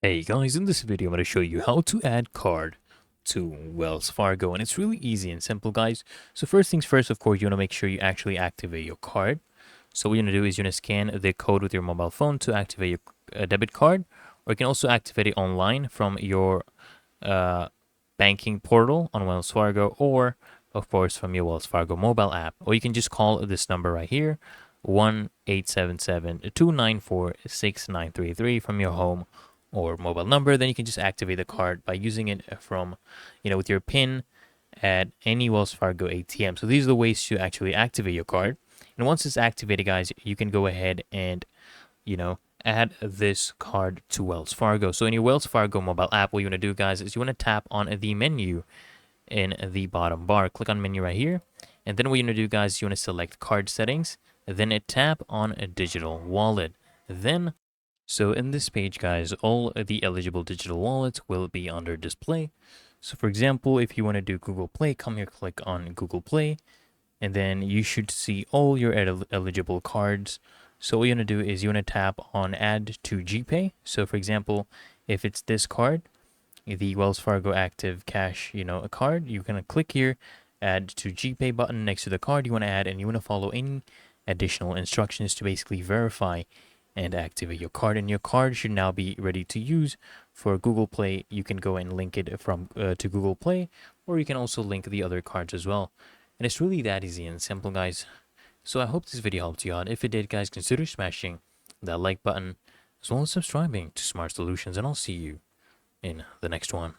Hey guys, in this video I'm going to show you how to add card to Wells Fargo, and it's really easy and simple, guys. So first things first, of course, you want to make sure you actually activate your card. So what you're going to do is you're going to scan the code with your mobile phone to activate your debit card, or you can also activate it online from your uh, banking portal on Wells Fargo, or of course from your Wells Fargo mobile app, or you can just call this number right here, 1-877-294-6933 from your home or mobile number. Then you can just activate the card by using it from, with your PIN at any Wells Fargo ATM. So these are the ways to actually activate your card. And once it's activated, guys, you can go ahead and, add this card to Wells Fargo. So in your Wells Fargo mobile app, what you want to do, guys, is you want to tap on the menu in the bottom bar. Click on menu right here. And then what you want to do, guys, you want to select card settings, then tap on a digital wallet. Then so in this page, guys, all the eligible digital wallets will be under display. So for example, if you want to do Google Play, come here, click on Google Play, and then you should see all your eligible cards. So what you want to do is you want to tap on Add to GPay. So for example, if it's this card, the Wells Fargo Active Cash, a card, you're going to click here, Add to GPay button next to the card you want to add, and you want to follow any additional instructions to basically verify and activate your card, and your card should now be ready to use. For Google Play, you can go and link it from to Google Play, or you can also link the other cards as well. And it's really that easy and simple, guys. So I hope this video helped you out. If it did, guys, consider smashing that like button as well as subscribing to Smart Solutions, and I'll see you in the next one.